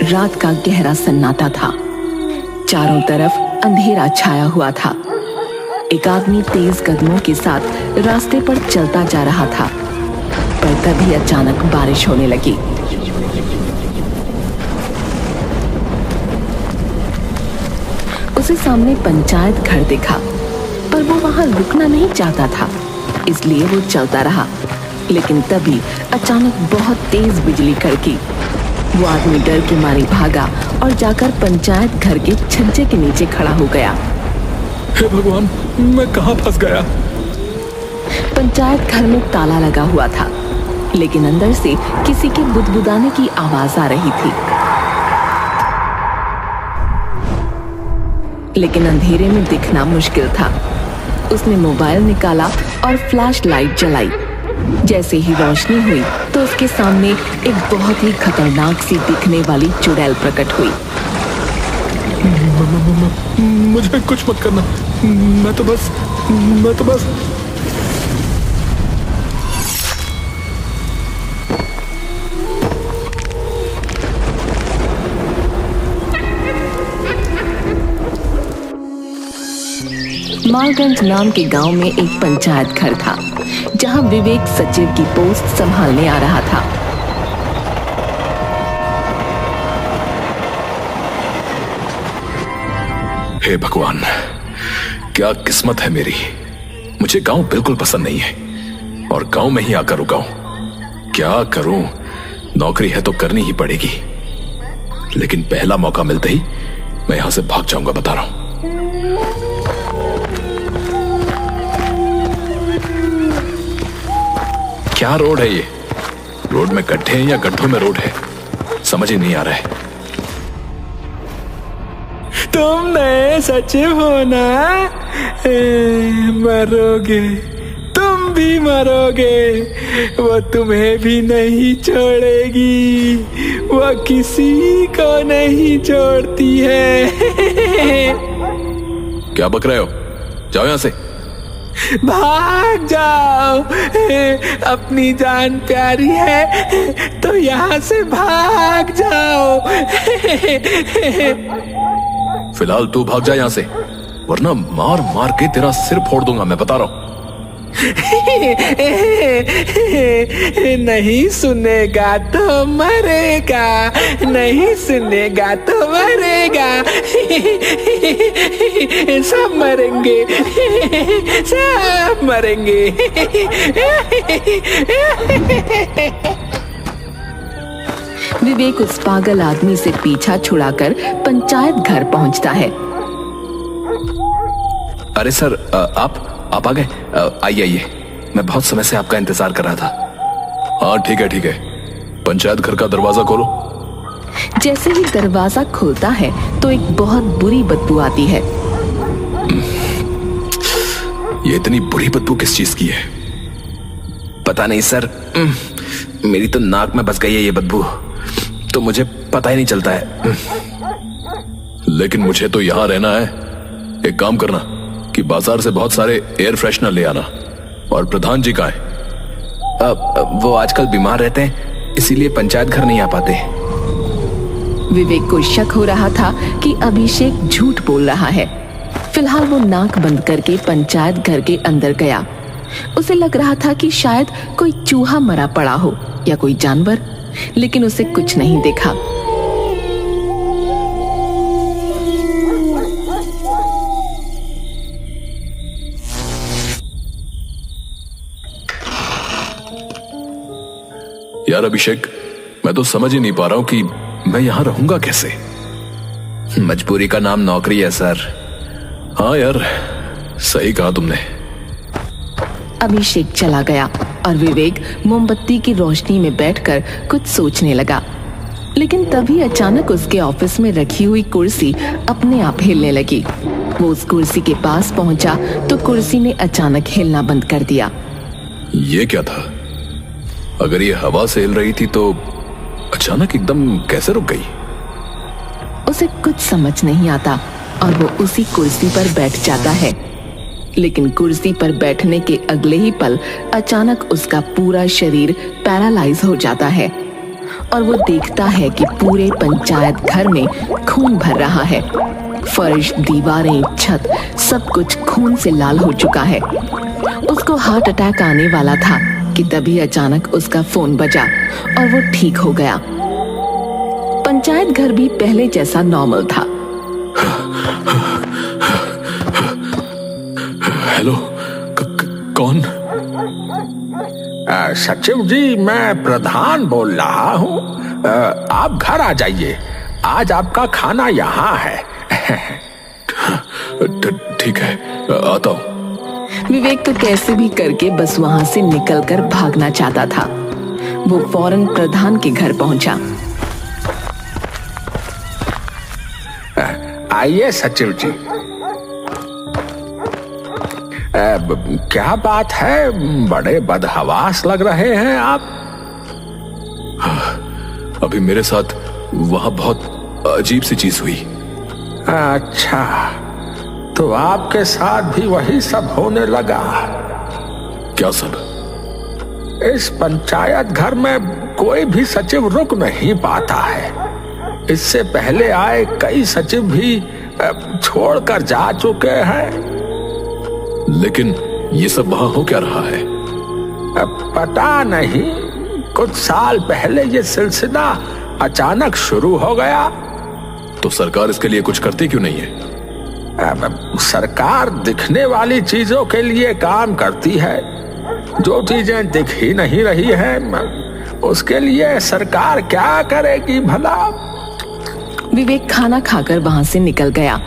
रात का गहरा सन्नाटा था। चारों तरफ अंधेरा छाया हुआ था। एक आदमी तेज कदमों के साथ रास्ते पर चलता जा रहा था, पर तभी अचानक बारिश होने लगी। उसे सामने पंचायत घर दिखा, पर वो वहां रुकना नहीं चाहता था, इसलिए वो चलता रहा। लेकिन तभी अचानक बहुत तेज बिजली कड़की। वो आदमी डर के मारे भागा और जाकर पंचायत घर के छज्जे के नीचे खड़ा हो गया। हे भगवान, मैं कहाँ फंस गया? पंचायत घर में ताला लगा हुआ था, लेकिन अंदर से किसी के बुदबुदाने की आवाज आ रही थी। लेकिन अंधेरे में दिखना मुश्किल था। उसने मोबाइल निकाला और फ्लैश लाइट जलाई। जैसे ही रोशनी हुई तो उसके सामने एक बहुत ही खतरनाक सी दिखने वाली चुड़ैल प्रकट हुई। मुझे कुछ मत करना, मैं तो बस मालगंज नाम के गांव में एक पंचायत घर था, जहां विवेक सचिव की पोस्ट संभालने आ रहा था। हे भगवान, क्या किस्मत है मेरी। मुझे गांव बिल्कुल पसंद नहीं है और गांव में ही आकर रुका हूं। क्या करूं? नौकरी है तो करनी ही पड़ेगी, लेकिन पहला मौका मिलते ही मैं यहां से भाग जाऊंगा, बता रहा हूं। क्या रोड है ये? रोड में गड्ढे हैं या गड्ढों में रोड है, समझ ही नहीं आ रहा है। तुम नए सचिव हो ना? मरोगे, तुम भी मरोगे। वो तुम्हें भी नहीं छोड़ेगी, वो किसी को नहीं छोड़ती है। क्या बक रहे हो? जाओ यहां से। भाग जाओ, अपनी जान प्यारी है तो यहाँ से भाग जाओ। फिलहाल तू भाग जा यहां से, वरना मार मार के तेरा सिर फोड़ दूंगा, मैं बता रहा हूं। नहीं सुनेगा तो मरेगा, नहीं सुनेगा तो मरेगा। सब मरेंगे, सब मरेंगे। विवेक उस पागल आदमी से पीछा छुड़ाकर पंचायत घर पहुंचता है। अरे सर, आप आ गए? आइए आइए, मैं बहुत समय से आपका इंतजार कर रहा था। हाँ ठीक है, पंचायत घर का दरवाजा खोलो। जैसे ही दरवाजा खुलता है तो एक बहुत बुरी बदबू आती है। ये इतनी बुरी बदबू किस चीज की है? पता नहीं सर, मेरी तो नाक में बस गई है ये बदबू, तो मुझे पता ही नहीं चलता है। लेकिन मुझे तो यहाँ रहना है। एक काम करना कि बाजार से बहुत सारे एयर फ्रेशनर ले आना। और प्रधान जी कहाँ हैं? वो आजकल बीमार रहते हैं, इसीलिए पंचायत घर नहीं आ पाते। विवेक को शक हो रहा था कि अभिषेक झूठ बोल रहा है। फिलहाल वो नाक बंद करके पंचायत घर के अंदर गया। उसे लग रहा था कि शायद कोई चूहा मरा पड़ा हो या कोई जानवर, लेकिन उसे कुछ नहीं देखा। यार अभिषेक, मैं तो समझ ही नहीं पा रहा हूं कि मैं यहां रहूंगा कैसे। मजबूरी का नाम नौकरी है सर। हाँ यार, सही कहा तुमने। अभिषेक चला गया और विवेक मोमबत्ती की रोशनी में बैठकर कुछ सोचने लगा। लेकिन तभी अचानक उसके ऑफिस में रखी हुई कुर्सी अपने आप हिलने लगी। वो उस कुर्सी के पास पहुंचा तो कुर्सी ने अचानक हिलना बंद कर दिया। ये क्या था? अगर ये हवा से हिल रही थी तो अचानक एकदम कैसे रुक गई? उसे कुछ समझ नहीं आता और वो उसी कुर्सी पर बैठ जाता है। लेकिन कुर्सी पर बैठने के अगले ही पल अचानक उसका पूरा शरीर पैरालाइज हो जाता है और वो देखता है कि पूरे पंचायत घर में खून भर रहा है। फर्श, दीवारें, छत सब कुछ खून से लाल हो चुका है। उसको हार्ट अटैक आने वाला था कि तभी अचानक उसका फोन बजा और वो ठीक हो गया। पंचायत घर भी पहले जैसा नॉर्मल था। हेलो, कौन? सचिव जी, मैं प्रधान बोल रहा हूँ। आप घर आ जाइए, आज आपका खाना यहाँ है। ठीक है, आता हूँ। विवेक तो कैसे भी करके बस वहां से निकलकर भागना चाहता था। वो फौरन प्रधान के घर पहुंचा। आइए सचिव जी। क्या बात है, बड़े बदहवास लग रहे हैं आप। अभी मेरे साथ वहां बहुत अजीब सी चीज हुई। अच्छा, तो आपके साथ भी वही सब होने लगा? क्या सब? इस पंचायत घर में कोई भी सचिव रुक नहीं पाता है। इससे पहले आए कई सचिव भी छोड़कर जा चुके हैं। लेकिन ये सब वहां हो क्या रहा है? पता नहीं, कुछ साल पहले ये सिलसिला अचानक शुरू हो गया। तो सरकार इसके लिए कुछ करती क्यों नहीं है? सरकार दिखने वाली चीजों के लिए काम करती है। जो चीजें दिख ही नहीं रही है, उसके लिए सरकार क्या करेगी भला। विवेक खाना खाकर वहां से निकल गया।